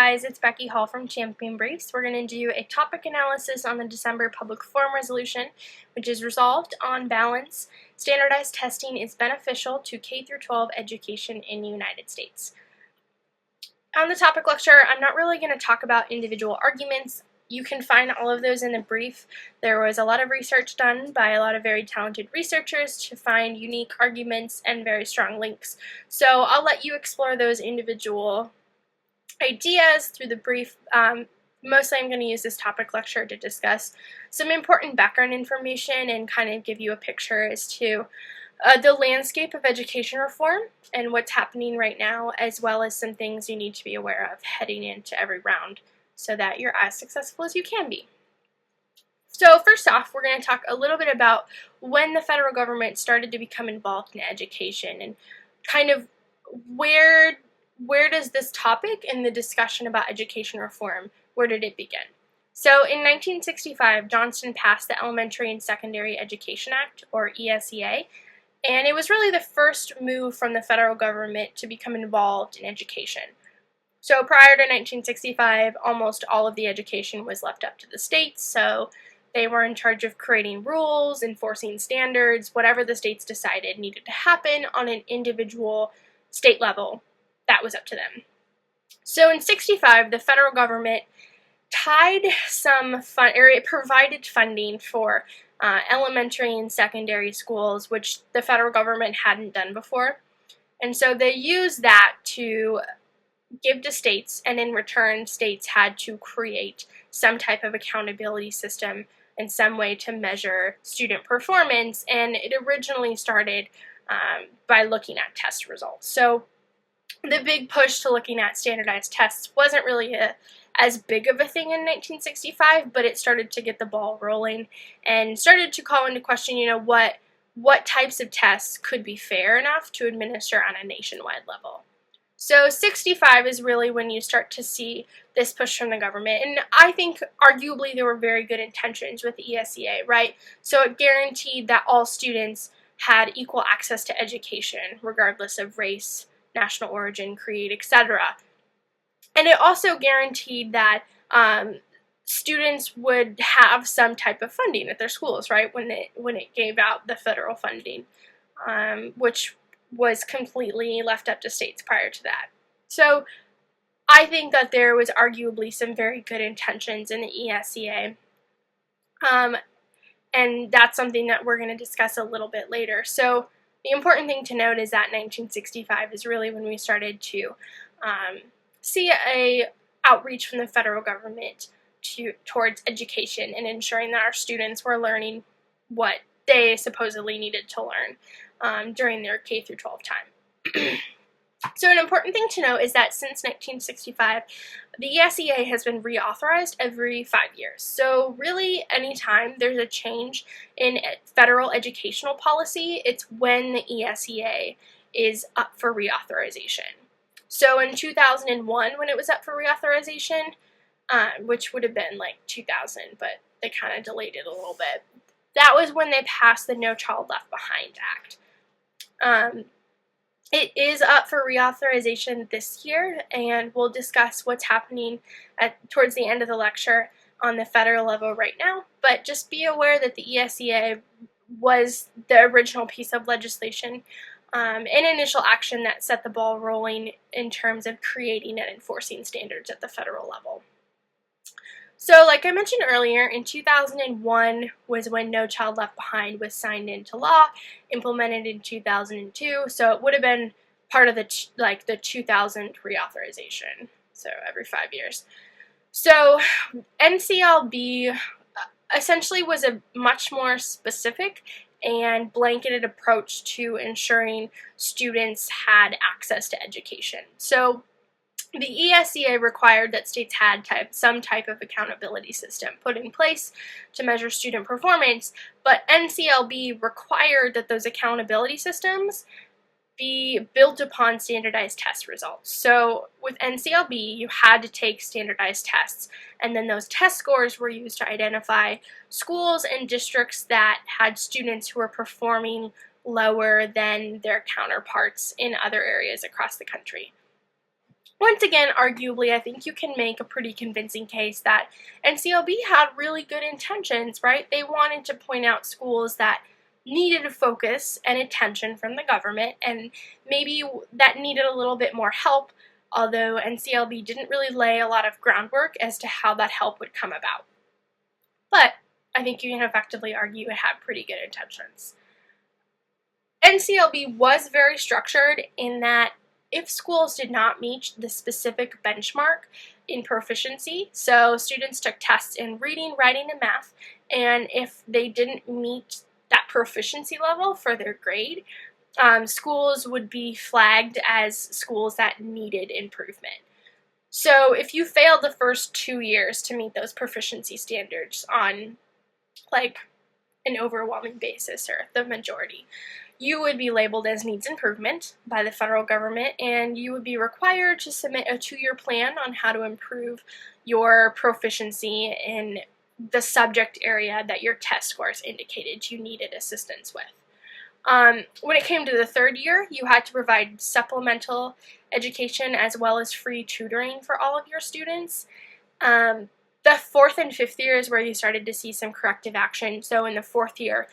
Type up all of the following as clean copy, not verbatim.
guys, it's Becky Hall from Champion Briefs. We're going to do a topic analysis on the December Public Forum Resolution, which is resolved on balance. Standardized testing is beneficial to K-12 education in the United States. On the topic lecture, I'm not really going to talk about individual arguments. You can find all of those in the brief. There was a lot of research done by a lot of very talented researchers to find unique arguments and very strong links. So I'll let you explore those individual ideas through the brief. Mostly I'm going to use this topic lecture to discuss some important background information and kind of give you a picture as to the landscape of education reform and what's happening right now, as well as some things you need to be aware of heading into every round so that you're as successful as you can be. So first off, we're going to talk a little bit about when the federal government started to become involved in education and kind of where does this topic and the discussion about education reform, where did it begin? So in 1965, Johnson passed the Elementary and Secondary Education Act, or ESSA, and it was really the first move from the federal government to become involved in education. So prior to 1965, almost all of the education was left up to the states, so they were in charge of creating rules, enforcing standards, whatever the states decided needed to happen on an individual state level. That was up to them. So in 65, the federal government tied it provided funding for elementary and secondary schools, which the federal government hadn't done before. And so they used that to give to states, and in return, states had to create some type of accountability system and some way to measure student performance. And it originally started by looking at test results. So the big push to looking at standardized tests wasn't really as big of a thing in 1965, but it started to get the ball rolling and started to call into question, what types of tests could be fair enough to administer on a nationwide level. So 65 is really when you start to see this push from the government, and I think arguably there were very good intentions with the ESSA, right? So it guaranteed that all students had equal access to education, regardless of race, national origin, creed, etc. And it also guaranteed that students would have some type of funding at their schools, right, when it gave out the federal funding, which was completely left up to states prior to that. So I think that there was arguably some very good intentions in the ESSA, and that's something that we're going to discuss a little bit later. So the important thing to note is that 1965 is really when we started to see a outreach from the federal government towards education and ensuring that our students were learning what they supposedly needed to learn during their K-12 time. So an important thing to note is that since 1965, the ESSA has been reauthorized every 5 years. So really, anytime there's a change in federal educational policy, it's when the ESSA is up for reauthorization. So in 2001, when it was up for reauthorization, which would have been like 2000, but they kind of delayed it a little bit, that was when they passed the No Child Left Behind Act. It is up for reauthorization this year, and we'll discuss what's happening towards the end of the lecture on the federal level right now. But just be aware that the ESSA was the original piece of legislation and initial action that set the ball rolling in terms of creating and enforcing standards at the federal level. So like I mentioned earlier, in 2001 was when No Child Left Behind was signed into law, implemented in 2002, so it would have been part of the 2000 reauthorization, so every 5 years. So NCLB essentially was a much more specific and blanketed approach to ensuring students had access to education. So the ESSA required that states had some type of accountability system put in place to measure student performance, but NCLB required that those accountability systems be built upon standardized test results. So with NCLB, you had to take standardized tests, and then those test scores were used to identify schools and districts that had students who were performing lower than their counterparts in other areas across the country. once again, arguably, I think you can make a pretty convincing case that NCLB had really good intentions, right? They wanted to point out schools that needed a focus and attention from the government, and maybe that needed a little bit more help, although NCLB didn't really lay a lot of groundwork as to how that help would come about. But I think you can effectively argue it had pretty good intentions. NCLB was very structured in that if schools did not meet the specific benchmark in proficiency, so students took tests in reading, writing, and math, and if they didn't meet that proficiency level for their grade, schools would be flagged as schools that needed improvement. So if you failed the first 2 years to meet those proficiency standards on like an overwhelming basis or the majority, you would be labeled as needs improvement by the federal government, and you would be required to submit a 2-year plan on how to improve your proficiency in the subject area that your test scores indicated you needed assistance with. When it came to the 3rd year, you had to provide supplemental education as well as free tutoring for all of your students. The 4th and 5th year is where you started to see some corrective action. So in the 4th year,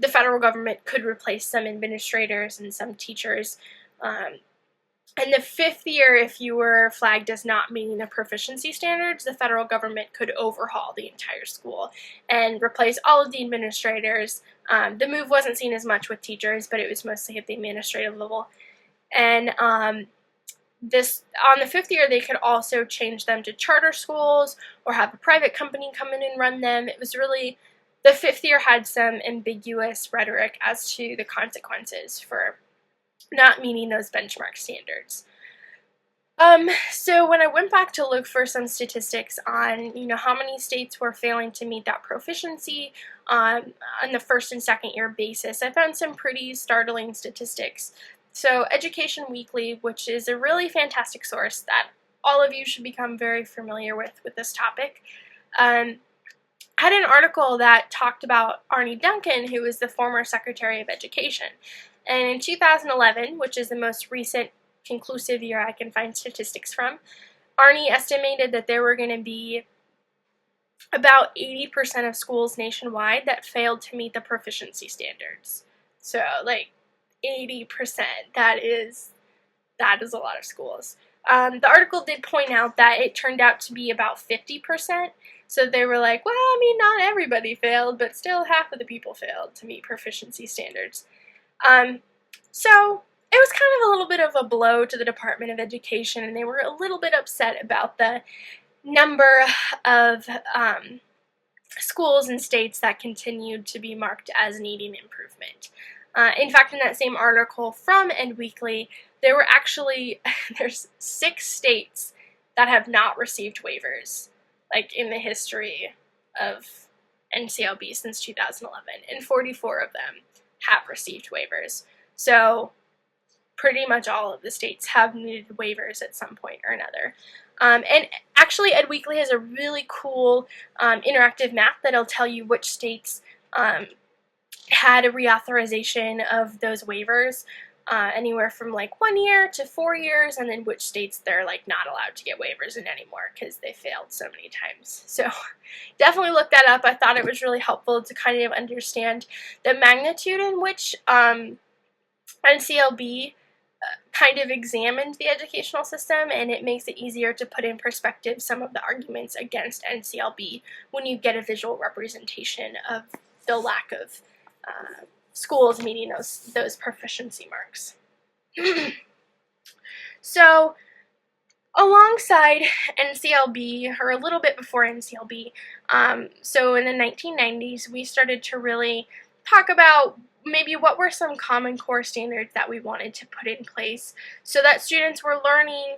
the federal government could replace some administrators and some teachers. In the 5th year, if you were flagged as not meeting the proficiency standards, the federal government could overhaul the entire school and replace all of the administrators. The move wasn't seen as much with teachers, but it was mostly at the administrative level. And on the 5th year, they could also change them to charter schools or have a private company come in and run them. It was really, the 5th year had some ambiguous rhetoric as to the consequences for not meeting those benchmark standards. So when I went back to look for some statistics on, how many states were failing to meet that proficiency on the 1st and 2nd year basis, I found some pretty startling statistics. So Education Weekly, which is a really fantastic source that all of you should become very familiar with this topic, had an article that talked about Arne Duncan, who was the former Secretary of Education. And in 2011, which is the most recent conclusive year I can find statistics from, Arne estimated that there were going to be about 80% of schools nationwide that failed to meet the proficiency standards. So, 80%, that is a lot of schools. The article did point out that it turned out to be about 50%. So they were like, well, not everybody failed, but still half of the people failed to meet proficiency standards. So it was kind of a little bit of a blow to the Department of Education, and they were a little bit upset about the number of schools and states that continued to be marked as needing improvement. In fact, in that same article from Ed Weekly, there were actually, there's 6 states that have not received waivers, in the history of NCLB since 2011, and 44 of them have received waivers. So pretty much all of the states have needed waivers at some point or another. And actually, Ed Weekly has a really cool interactive map that'll tell you which states had a reauthorization of those waivers, anywhere from 1 year to 4 years, and then which states they're not allowed to get waivers in anymore because they failed so many times. So definitely look that up. I thought it was really helpful to kind of understand the magnitude in which NCLB kind of examined the educational system, and it makes it easier to put in perspective some of the arguments against NCLB when you get a visual representation of the lack of schools meeting those proficiency marks. So alongside NCLB, or a little bit before NCLB, so in the 1990s, we started to really talk about maybe what were some Common Core standards that we wanted to put in place so that students were learning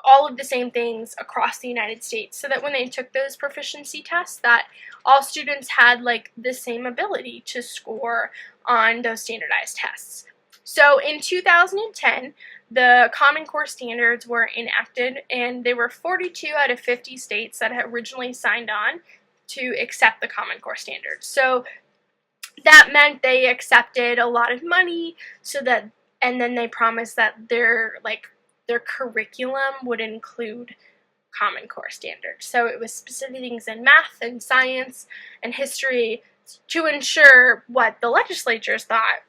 all of the same things across the United States, so that when they took those proficiency tests, that all students had the same ability to score on those standardized tests. So in 2010, the Common Core standards were enacted, and there were 42 out of 50 states that had originally signed on to accept the Common Core standards. So that meant they accepted a lot of money, and then they promised that their their curriculum would include Common Core standards. So it was specific things in math and science and history to ensure what the legislatures thought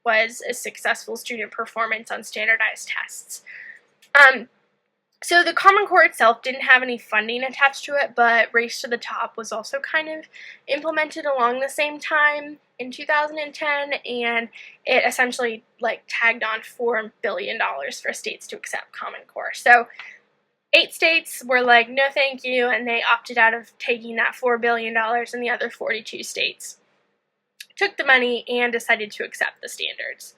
was a successful student performance on standardized tests. So the Common Core itself didn't have any funding attached to it, but Race to the Top was also kind of implemented along the same time in 2010, and it essentially tagged on $4 billion for states to accept Common Core. So 8 states were like, no thank you, and they opted out of taking that $4 billion, and the other 42 states took the money and decided to accept the standards.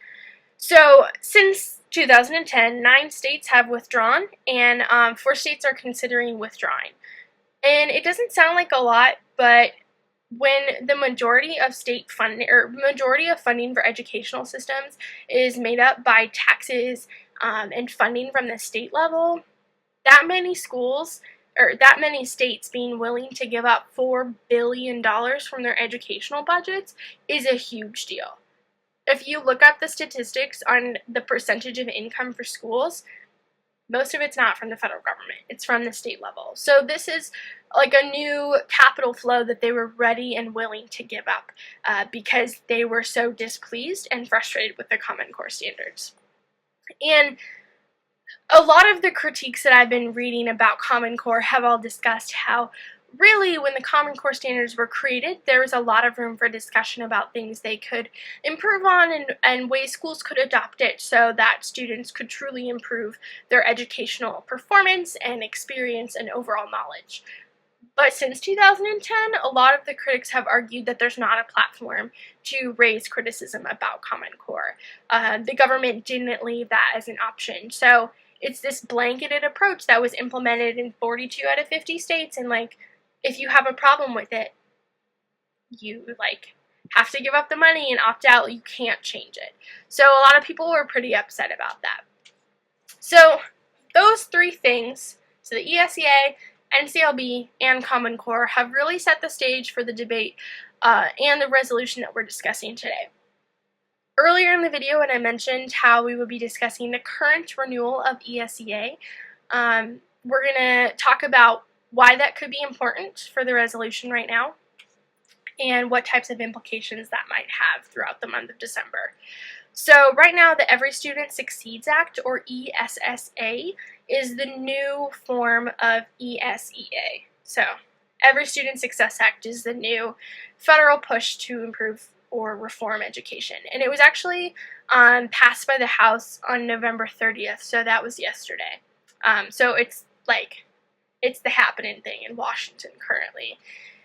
So since 2010, 9 states have withdrawn, and 4 states are considering withdrawing. And it doesn't sound like a lot, but when the majority of funding for educational systems is made up by taxes and funding from the state level, that many schools or that many states being willing to give up $4 billion from their educational budgets is a huge deal. If you look up the statistics on the percentage of income for schools, most of it's not from the federal government. It's from the state level. So this is like a new capital flow that they were ready and willing to give up because they were so displeased and frustrated with the Common Core standards. And a lot of the critiques that I've been reading about Common Core have all discussed how really, when the Common Core standards were created, there was a lot of room for discussion about things they could improve on and ways schools could adopt it so that students could truly improve their educational performance and experience and overall knowledge. But since 2010, a lot of the critics have argued that there's not a platform to raise criticism about Common Core. The government didn't leave that as an option. So it's this blanketed approach that was implemented in 42 out of 50 states, and if you have a problem with it, you have to give up the money and opt out. You can't change it. So a lot of people were pretty upset about that. So those 3 things, so the ESSA, NCLB, and Common Core, have really set the stage for the debate and the resolution that we're discussing today. Earlier in the video, when I mentioned how we would be discussing the current renewal of ESSA, we're going to talk about why that could be important for the resolution right now, and what types of implications that might have throughout the month of December. So right now, the Every Student Succeeds Act, or ESSA, is the new form of ESEA. So Every Student Success Act is the new federal push to improve or reform education. And it was actually passed by the House on November 30th, so that was yesterday. So it's the happening thing in Washington currently.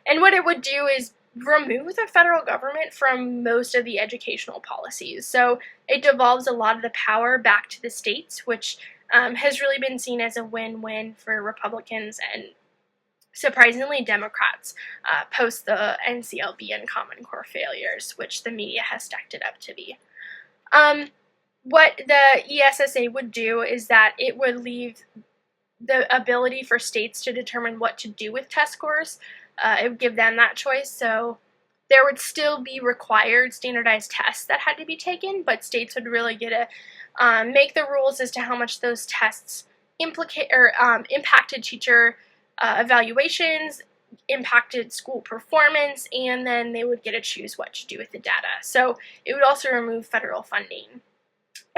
And what it would do is remove the federal government from most of the educational policies. So it devolves a lot of the power back to the states, which has really been seen as a win-win for Republicans and surprisingly Democrats post the NCLB and Common Core failures, which the media has stacked it up to be. What the ESSA would do is that it would leave the ability for states to determine what to do with test scores. It would give them that choice. So there would still be required standardized tests that had to be taken, but states would really get to make the rules as to how much those tests impacted teacher evaluations, impacted school performance, and then they would get to choose what to do with the data. So it would also remove federal funding,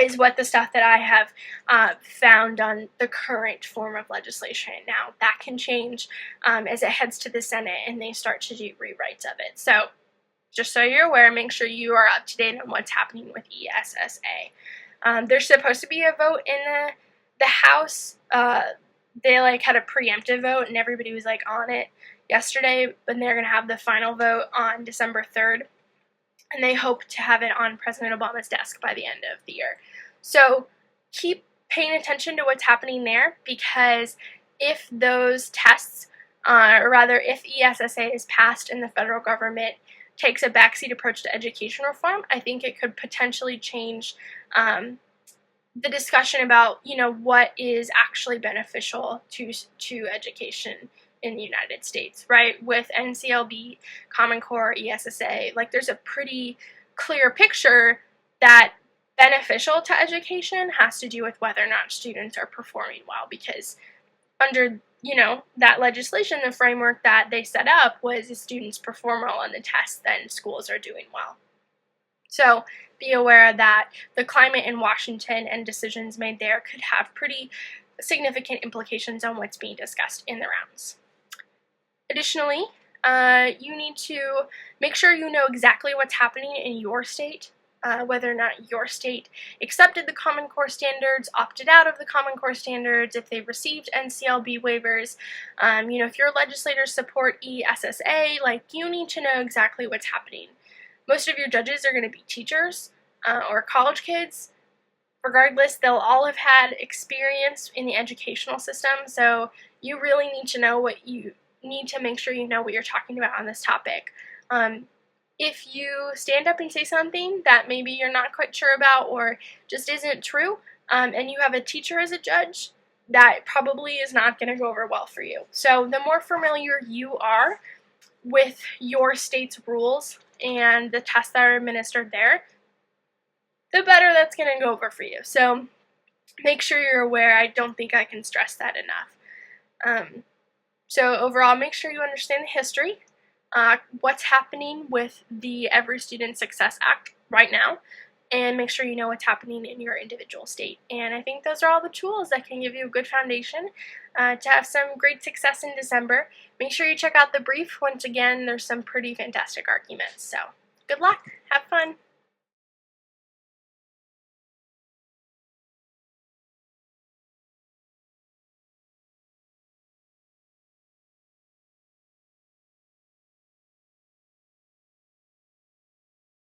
is what the stuff that I have found on the current form of legislation. Now, that can change as it heads to the Senate and they start to do rewrites of it. So just so you're aware, make sure you are up to date on what's happening with ESSA. There's supposed to be a vote in the House. They had a preemptive vote and everybody was on it yesterday, but they're going to have the final vote on December 3rd. And they hope to have it on President Obama's desk by the end of the year. So keep paying attention to what's happening there, because if those tests, or rather if ESSA is passed and the federal government takes a backseat approach to education reform, I think it could potentially change the discussion about, what is actually beneficial to education in the United States, right? With NCLB, Common Core, ESSA, there's a pretty clear picture that beneficial to education has to do with whether or not students are performing well, because under that legislation, the framework that they set up was if students perform well on the test, then schools are doing well. So be aware that the climate in Washington and decisions made there could have pretty significant implications on what's being discussed in the rounds. Additionally, you need to make sure you know exactly what's happening in your state, whether or not your state accepted the Common Core standards, opted out of the Common Core standards, if they've received NCLB waivers. If your legislators support ESSA, you need to know exactly what's happening. Most of your judges are going to be teachers or college kids. Regardless, they'll all have had experience in the educational system, so you really need to know make sure you know what you're talking about on this topic. If you stand up and say something that maybe you're not quite sure about or just isn't true, and you have a teacher as a judge, that probably is not going to go over well for you. So the more familiar you are with your state's rules and the tests that are administered there, the better that's going to go over for you. So make sure you're aware. I don't think I can stress that enough. So overall, make sure you understand the history, what's happening with the Every Student Success Act right now, and make sure you know what's happening in your individual state. And I think those are all the tools that can give you a good foundation to have some great success in December. Make sure you check out the brief. Once again, there's some pretty fantastic arguments. So good luck. Have fun.